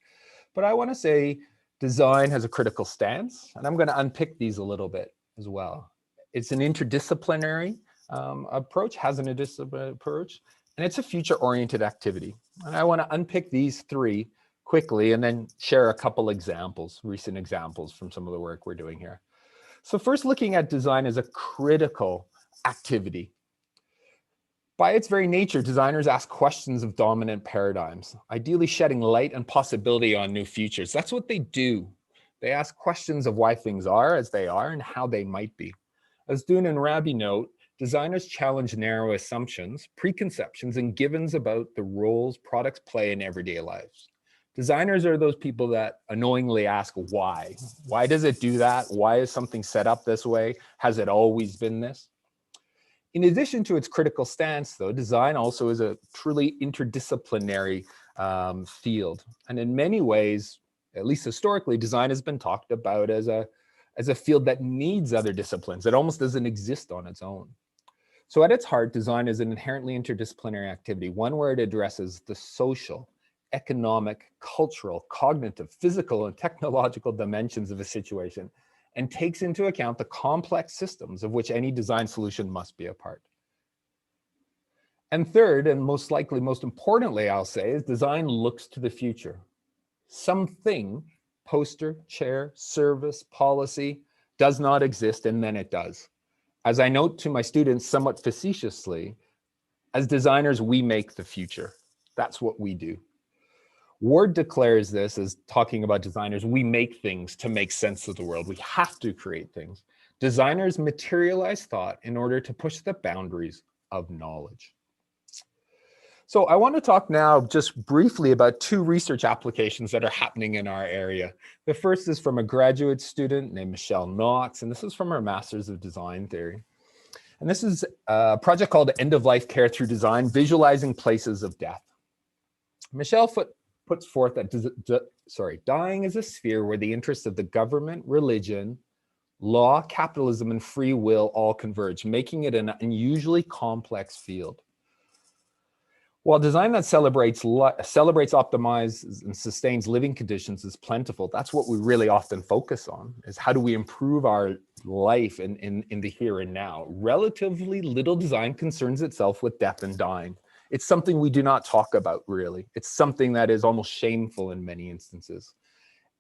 But I want to say design has a critical stance, and I'm going to unpick these a little bit as well. It's an interdisciplinary approach, has an interdisciplinary approach, and it's a future-oriented activity. And I want to unpick these three quickly and then share a couple examples, recent examples from some of the work we're doing here. So first, looking at design as a critical activity. By its very nature, designers ask questions of dominant paradigms, ideally shedding light and possibility on new futures. That's what they do. They ask questions of why things are as they are and how they might be. As Dune and Rabi note, designers challenge narrow assumptions, preconceptions, and givens about the roles products play in everyday lives. Designers are those people that annoyingly ask why. Why does it do that? Why is something set up this way? Has it always been this? In addition to its critical stance, though, design also is a truly interdisciplinary field. And in many ways, at least historically, design has been talked about as a field that needs other disciplines. It almost doesn't exist on its own. So at its heart, design is an inherently interdisciplinary activity, one where it addresses the social, economic, cultural, cognitive, physical, and technological dimensions of a situation and takes into account the complex systems of which any design solution must be a part. And third, and most likely, most importantly, I'll say, is design looks to the future. Something, poster, chair, service, policy, does not exist, and then it does. As I note to my students somewhat facetiously, as designers, we make the future. That's what we do. Ward declares this as talking about designers. We make things to make sense of the world. We have to create things. Designers materialize thought in order to push the boundaries of knowledge. So I want to talk now just briefly about two research applications that are happening in our area. The first is from a graduate student named Michelle Knox, and this is from her Master's of Design Theory. And this is a project called End-of-Life Care Through Design, Visualizing Places of Death. Michelle puts forth that dying is a sphere where the interests of the government, religion, law, capitalism, and free will all converge, making it an unusually complex field. While design that celebrates, optimizes, and sustains living conditions is plentiful, that's what we really often focus on, is how do we improve our life in the here and now. Relatively little design concerns itself with death and dying. It's something we do not talk about, really. It's something that is almost shameful in many instances.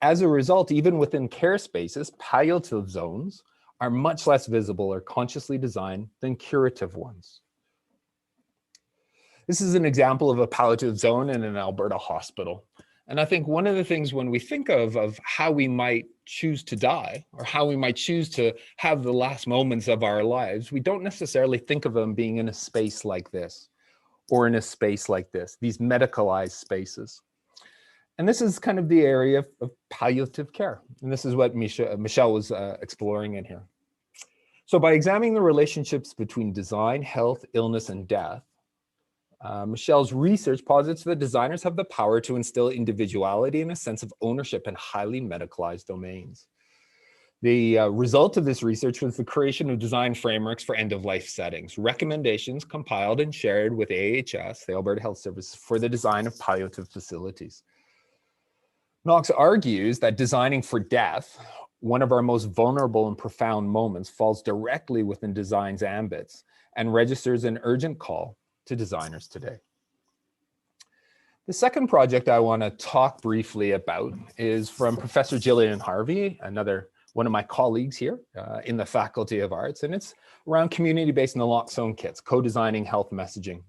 As a result, even within care spaces, palliative zones are much less visible or consciously designed than curative ones. This is an example of a palliative zone in an Alberta hospital. And I think one of the things when we think of how we might choose to die or how we might choose to have the last moments of our lives, we don't necessarily think of them being in a space like this or in a space like this, these medicalized spaces. And this is kind of the area of palliative care. And this is what Michelle was exploring in here. So by examining the relationships between design, health, illness, and death, Michelle's research posits that designers have the power to instill individuality and a sense of ownership in highly medicalized domains. The result of this research was the creation of design frameworks for end-of-life settings, recommendations compiled and shared with AHS, the Alberta Health Services, for the design of palliative facilities. Knox argues that designing for death, one of our most vulnerable and profound moments, falls directly within design's ambits and registers an urgent call to designers today. The second project I want to talk briefly about is from Professor Gillian Harvey, one of my colleagues here in the Faculty of Arts, and it's around community-based naloxone kits, co-designing health messaging.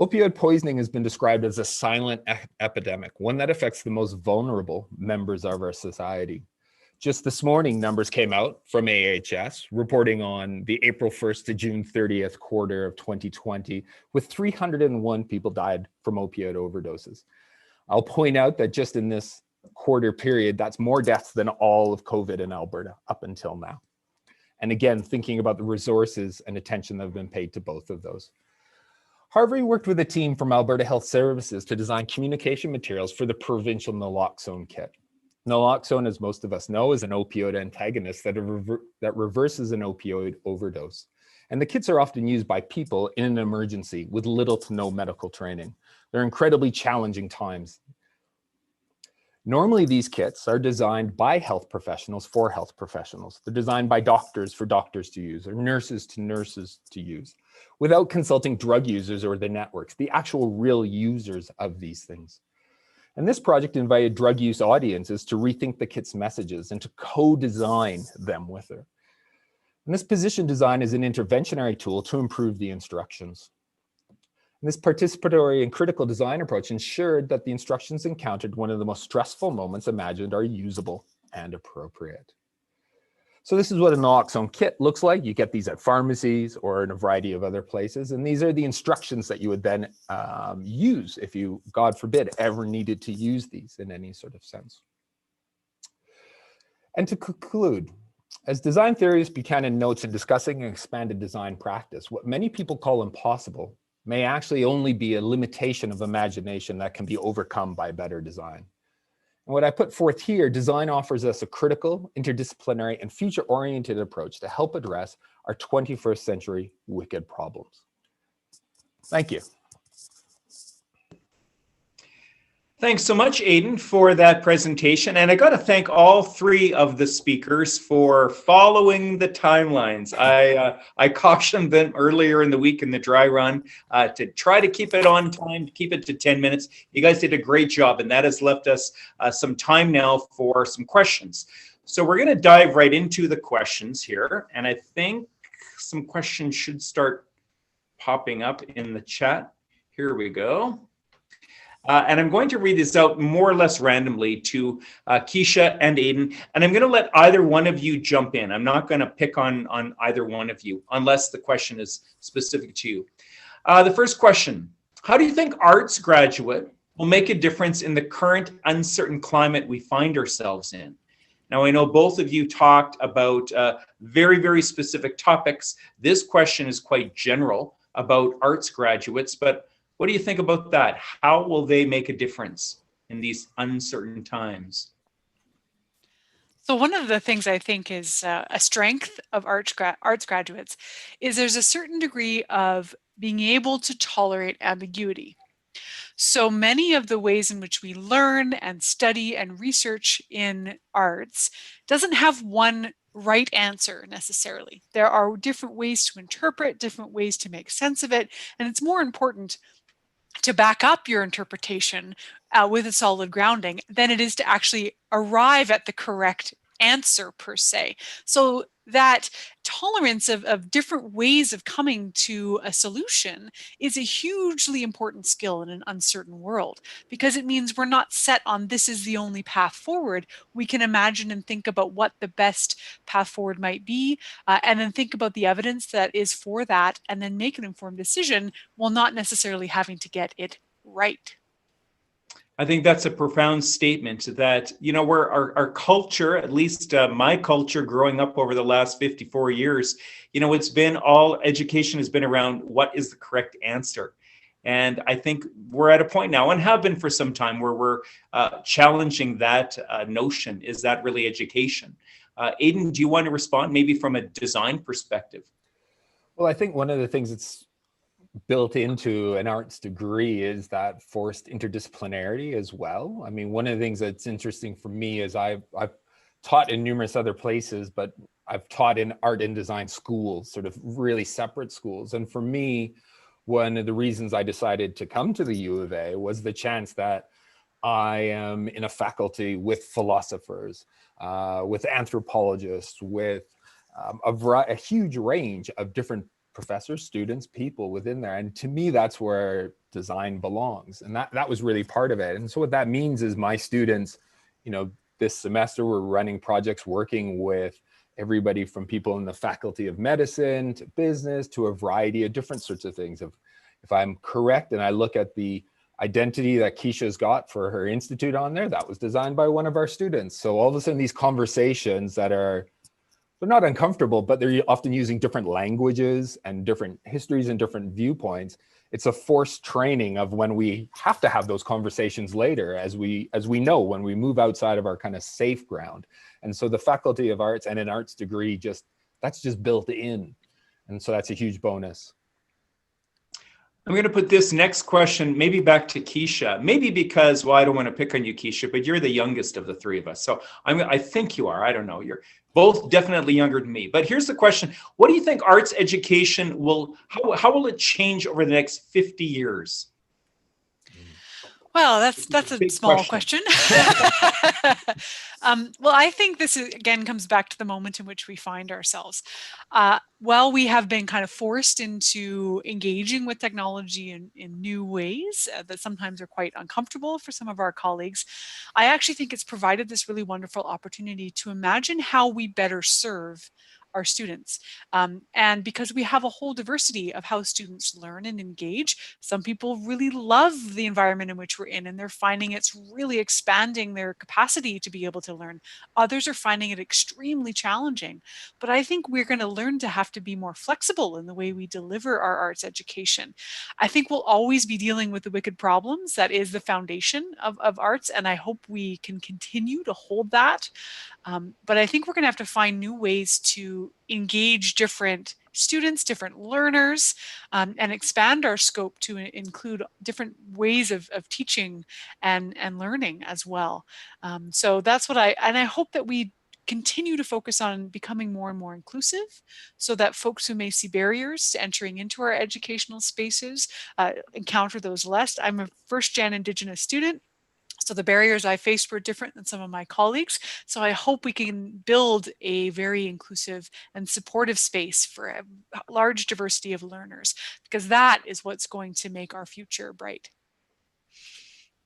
Opioid poisoning has been described as a silent epidemic, one that affects the most vulnerable members of our society. Just this morning, numbers came out from AHS reporting on the April 1st to June 30th quarter of 2020, with 301 people died from opioid overdoses. I'll point out that just in this quarter period, that's more deaths than all of COVID in Alberta up until now. And again, thinking about the resources and attention that have been paid to both of those. Harvey worked with a team from Alberta Health Services to design communication materials for the provincial naloxone kit. Naloxone, as most of us know, is an opioid antagonist that reverses an opioid overdose. And the kits are often used by people in an emergency with little to no medical training. They're incredibly challenging times. Normally, these kits are designed by health professionals for health professionals. They're designed by doctors for doctors to use, or nurses to use, without consulting drug users or the networks, the actual real users of these things. And this project invited drug use audiences to rethink the kit's messages and to co-design them with her. And this position design is an interventionary tool to improve the instructions. And this participatory and critical design approach ensured that the instructions encountered one of the most stressful moments imagined are usable and appropriate. So this is what a naloxone kit looks like. You get these at pharmacies or in a variety of other places. And these are the instructions that you would then use if you, God forbid, ever needed to use these in any sort of sense. And to conclude, as design theorists Buchanan notes in discussing an expanded design practice, what many people call impossible may actually only be a limitation of imagination that can be overcome by better design. And what I put forth here, design offers us a critical, interdisciplinary, and future-oriented approach to help address our 21st century wicked problems. Thank you. Thanks so much, Aidan, for that presentation. And I got to thank all three of the speakers for following the timelines. I cautioned them earlier in the week in the dry run to try to keep it on time, to keep it to 10 minutes. You guys did a great job, and that has left us some time now for some questions. So we're going to dive right into the questions here. And I think some questions should start popping up in the chat. Here we go. And I'm going to read this out more or less randomly to Keisha and Aidan, and I'm going to let either one of you jump in. I'm not going to pick on either one of you unless the question is specific to you. The first question, how do you think arts graduate will make a difference in the current uncertain climate we find ourselves in? Now, I know both of you talked about very, very specific topics. This question is quite general about arts graduates, but what do you think about that? How will they make a difference in these uncertain times? So one of the things I think is a strength of arts graduates is there's a certain degree of being able to tolerate ambiguity. So many of the ways in which we learn and study and research in arts doesn't have one right answer necessarily. There are different ways to interpret, different ways to make sense of it, and it's more important to back up your interpretation with a solid grounding than it is to actually arrive at the correct answer per se. So that tolerance of different ways of coming to a solution is a hugely important skill in an uncertain world, because it means we're not set on this is the only path forward. We can imagine and think about what the best path forward might be, and then think about the evidence that is for that, and then make an informed decision while not necessarily having to get it right. I think that's a profound statement that, you know, where our culture, at least my culture growing up over the last 54 years, you know, it's been all education has been around what is the correct answer. And I think we're at a point now, and have been for some time, where we're challenging that notion. Is that really education? Aidan, do you want to respond maybe from a design perspective? Well, I think one of the things that's built into an arts degree is that forced interdisciplinarity as well. I mean, one of the things that's interesting for me is I've taught in numerous other places, but I've taught in art and design schools, sort of really separate schools. And for me, one of the reasons I decided to come to the U of A was the chance that I am in a faculty with philosophers, with anthropologists, with a huge range of different professors, students, people within there. And to me, that's where design belongs. And that was really part of it. And so what that means is my students, you know, this semester we're running projects working with everybody from people in the Faculty of Medicine to business to a variety of different sorts of things. If I'm correct and I look at the identity that Keisha's got for her institute on there, that was designed by one of our students. So all of a sudden these conversations that are, they're not uncomfortable, but they're often using different languages and different histories and different viewpoints. It's a forced training of when we have to have those conversations later, as we know, when we move outside of our kind of safe ground. And so the Faculty of Arts and an arts degree, that's just built in. And so that's a huge bonus. I'm going to put this next question maybe back to Keisha, maybe because, well, I don't want to pick on you, Keisha, but you're the youngest of the three of us. So I think you are. I don't know. You're both definitely younger than me. But here's the question. What do you think arts education how will it change over the next 50 years? Well, that's a small question. Well, I think this again comes back to the moment in which we find ourselves. While we have been kind of forced into engaging with technology in new ways that sometimes are quite uncomfortable for some of our colleagues, I actually think it's provided this really wonderful opportunity to imagine how we better serve our students. And because we have a whole diversity of how students learn and engage, some people really love the environment in which we're in, and they're finding it's really expanding their capacity to be able to learn. Others are finding it extremely challenging. But I think we're going to learn to have to be more flexible in the way we deliver our arts education. I think we'll always be dealing with the wicked problems that is the foundation of arts, and I hope we can continue to hold that. But I think we're going to have to find new ways to engage different students, different learners, and expand our scope to include different ways of teaching and learning as well. So that's what I hope that we continue to focus on becoming more and more inclusive, so that folks who may see barriers to entering into our educational spaces encounter those less. I'm a first-gen Indigenous student, so the barriers I faced were different than some of my colleagues. So I hope we can build a very inclusive and supportive space for a large diversity of learners, because that is what's going to make our future bright.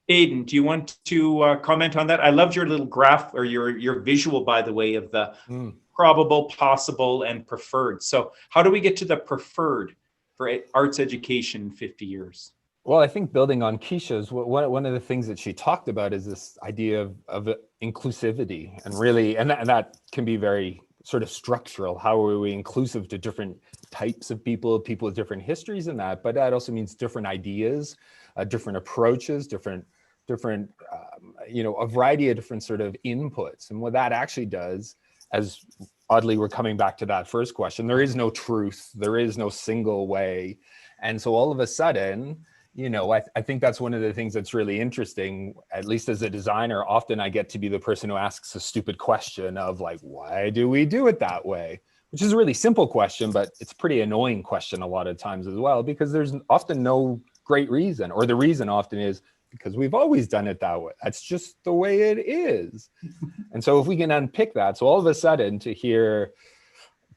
Aidan, do you want to comment on that? I loved your little graph, or your visual, by the way, of the probable, possible, and preferred. So how do we get to the preferred for arts education in 50 years? Well, I think building on Keisha's, one of the things that she talked about is this idea of inclusivity, and really, and that can be very sort of structural. How are we inclusive to different types of people with different histories and that, but that also means different ideas, different approaches, different different, a variety of different sort of inputs. And what that actually does, as oddly, we're coming back to that first question, there is no truth, there is no single way. And so all of a sudden, I think that's one of the things that's really interesting, at least as a designer. Often I get to be the person who asks a stupid question of like, why do we do it that way? Which is a really simple question, but it's a pretty annoying question a lot of times as well, because there's often no great reason, or the reason often is because we've always done it that way. That's just the way it is. And so if we can unpick that, so all of a sudden to hear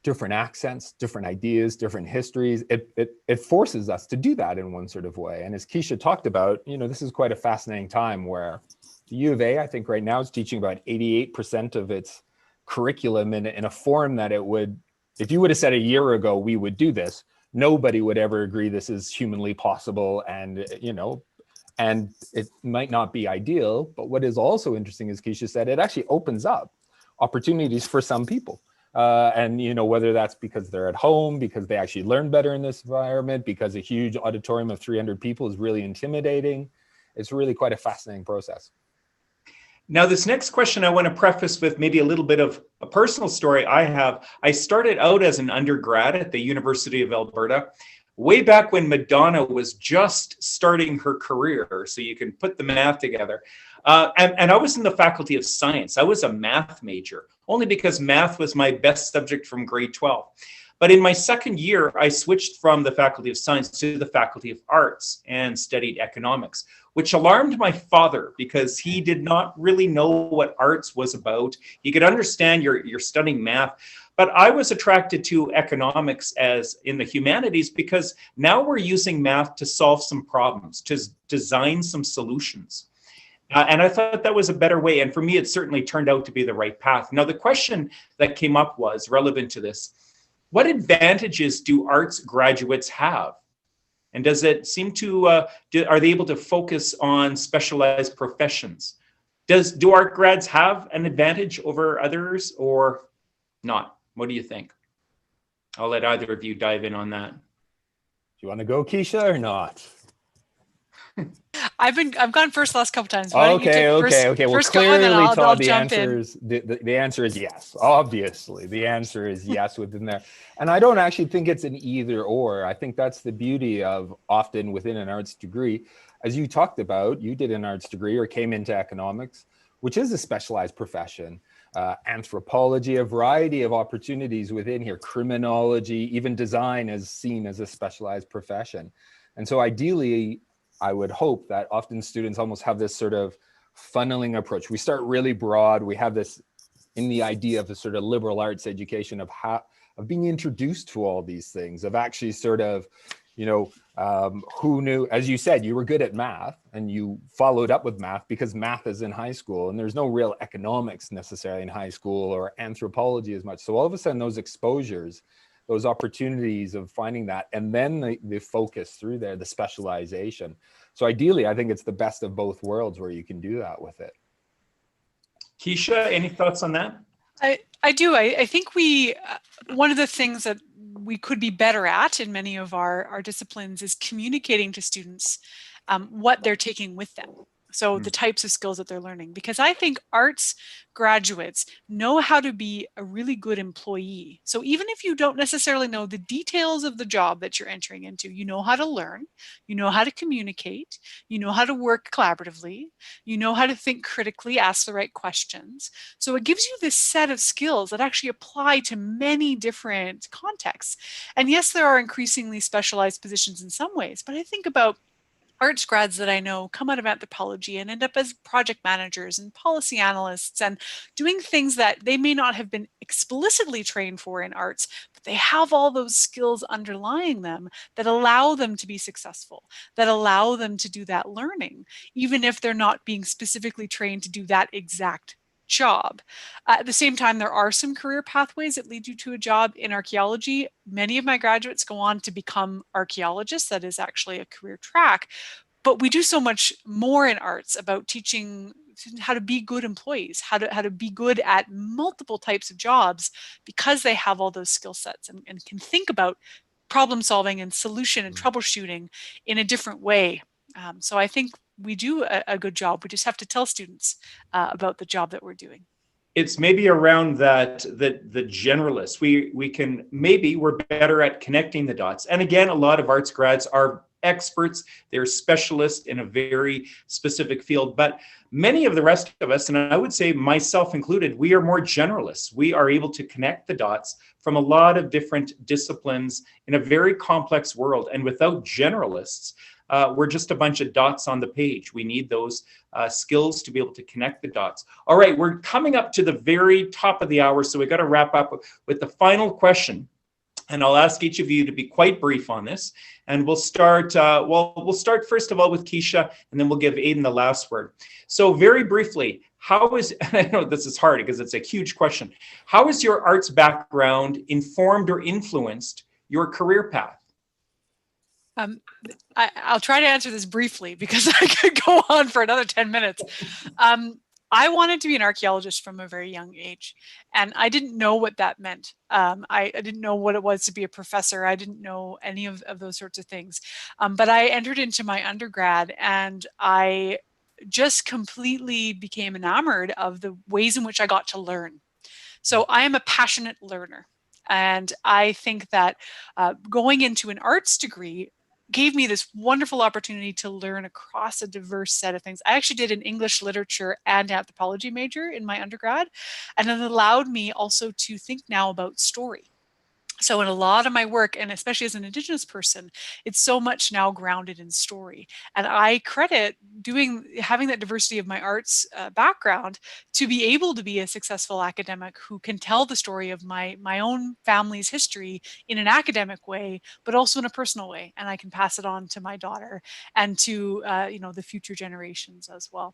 different accents, different ideas, different histories, it forces us to do that in one sort of way. And as Keisha talked about, this is quite a fascinating time where the U of A, I think right now, is teaching about 88% of its curriculum in a form that it would, if you would have said a year ago we would do this, nobody would ever agree this is humanly possible, and and it might not be ideal. But what is also interesting, as Keisha said, it actually opens up opportunities for some people, and whether that's because they're at home, because they actually learn better in this environment, because a huge auditorium of 300 people is really intimidating. It's really quite a fascinating process. Now, this next question I want to preface with maybe a little bit of a personal story I have. I started out as an undergrad at the University of Alberta, way back when Madonna was just starting her career, so you can put the math together. And I was in the Faculty of Science. I was a math major, only because math was my best subject from grade 12. But in my second year, I switched from the Faculty of Science to the Faculty of Arts and studied economics, which alarmed my father because he did not really know what arts was about. He could understand you're studying math, but I was attracted to economics as in the humanities because now we're using math to solve some problems, to design some solutions. And I thought that was a better way. And for me, it certainly turned out to be the right path. Now, the question that came up was relevant to this. What advantages do arts graduates have? And does it seem to, are they able to focus on specialized professions? Do art grads have an advantage over others or not? What do you think? I'll let either of you dive in on that. Do you want to go, Keisha, or not? I've gone first the last couple times. Okay. Well, clearly, Todd, the answer is yes. Obviously, the answer is yes within there. And I don't actually think it's an either or. I think that's the beauty of often within an arts degree. As you talked about, you did an arts degree or came into economics, which is a specialized profession. Anthropology, a variety of opportunities within here. Criminology, even design is seen as a specialized profession. And so ideally, I would hope that often students almost have this sort of funneling approach. We start really broad. We have this in the idea of a sort of liberal arts education of being introduced to all these things, of actually sort of, who knew, as you said, you were good at math and you followed up with math because math is in high school and there's no real economics necessarily in high school or anthropology as much. So all of a sudden those exposures, those opportunities of finding that, and then the focus through there, the specialization. So ideally, I think it's the best of both worlds where you can do that with it. Keisha, any thoughts on that? I do. I think one of the things that we could be better at in many of our disciplines is communicating to students what they're taking with them. So the types of skills that they're learning, because I think arts graduates know how to be a really good employee. So even if you don't necessarily know the details of the job that you're entering into, you know how to learn, you know how to communicate, you know how to work collaboratively, you know how to think critically, ask the right questions. So it gives you this set of skills that actually apply to many different contexts. And yes, there are increasingly specialized positions in some ways, but I think about arts grads that I know come out of anthropology and end up as project managers and policy analysts and doing things that they may not have been explicitly trained for in arts, but they have all those skills underlying them that allow them to be successful, that allow them to do that learning, even if they're not being specifically trained to do that exact job. At the same time, there are some career pathways that lead you to a job in archaeology. Many of my graduates go on to become archaeologists. That is actually a career track. But we do so much more in arts about teaching how to be good employees, how to be good at multiple types of jobs because they have all those skill sets and can think about problem solving and solution and troubleshooting in a different way. So I think we do a good job. We just have to tell students about the job that we're doing. It's maybe around that, the generalists. We're better at connecting the dots. And again, a lot of arts grads are experts. They're specialists in a very specific field. But many of the rest of us, and I would say myself included, we are more generalists. We are able to connect the dots from a lot of different disciplines in a very complex world. And without generalists, we're just a bunch of dots on the page. We need those skills to be able to connect the dots. All right, we're coming up to the very top of the hour, so we got to wrap up with the final question. And I'll ask each of you to be quite brief on this. And we'll start, we'll start first of all with Keisha, and then we'll give Aidan the last word. So very briefly, how is, I know this is hard because it's a huge question. How has your arts background informed or influenced your career path? I'll try to answer this briefly because I could go on for another 10 minutes. I wanted to be an archaeologist from a very young age, and I didn't know what that meant. I didn't know what it was to be a professor. I didn't know any of those sorts of things. But I entered into my undergrad, and I just completely became enamored of the ways in which I got to learn. So I am a passionate learner. And I think that going into an arts degree gave me this wonderful opportunity to learn across a diverse set of things. I actually did an English literature and anthropology major in my undergrad, and it allowed me also to think now about story. So in a lot of my work, and especially as an Indigenous person, it's so much now grounded in story. And I credit having that diversity of my arts background to be able to be a successful academic who can tell the story of my own family's history in an academic way, but also in a personal way. And I can pass it on to my daughter and to the future generations as well.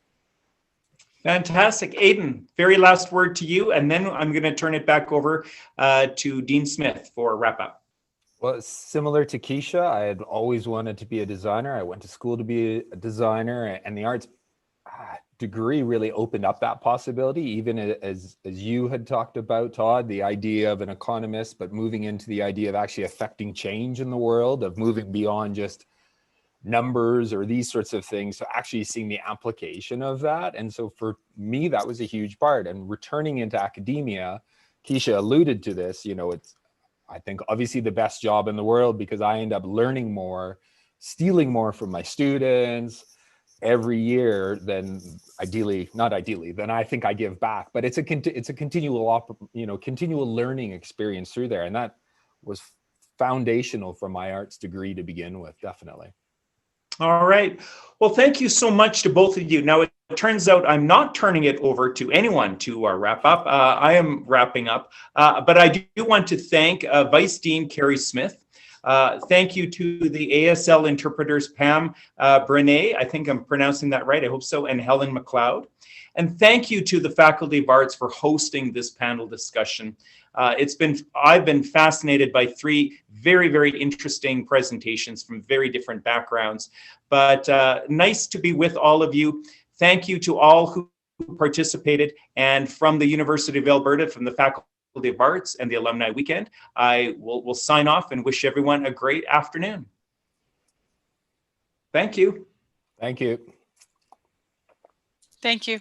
Fantastic. Aidan, very last word to you, and then I'm going to turn it back over to Dean Smith for a wrap up. Well, similar to Keisha, I had always wanted to be a designer. I went to school to be a designer, and the arts degree really opened up that possibility, even as you had talked about, Todd, the idea of an economist, but moving into the idea of actually affecting change in the world, of moving beyond just numbers or these sorts of things, so actually seeing the application of that. And so for me, that was a huge part. And returning into academia, Keisha alluded to this, it's, I think, obviously the best job in the world, because I end up learning more, stealing more from my students every year than than I think I give back. But it's a continual continual learning experience through there, and that was foundational for my arts degree to begin with, definitely. All right. Well, thank you so much to both of you. Now, it turns out I'm not turning it over to anyone to wrap up. I am wrapping up, but I do want to thank Vice Dean Carrie Smith. Thank you to the ASL interpreters, Pam Brené, I think I'm pronouncing that right, I hope so, and Helen McLeod. And thank you to the Faculty of Arts for hosting this panel discussion. I've been fascinated by three very, very interesting presentations from very different backgrounds, but nice to be with all of you. Thank you to all who participated, and from the University of Alberta, from the Faculty of Arts and the Alumni Weekend, I will sign off and wish everyone a great afternoon. Thank you. Thank you. Thank you.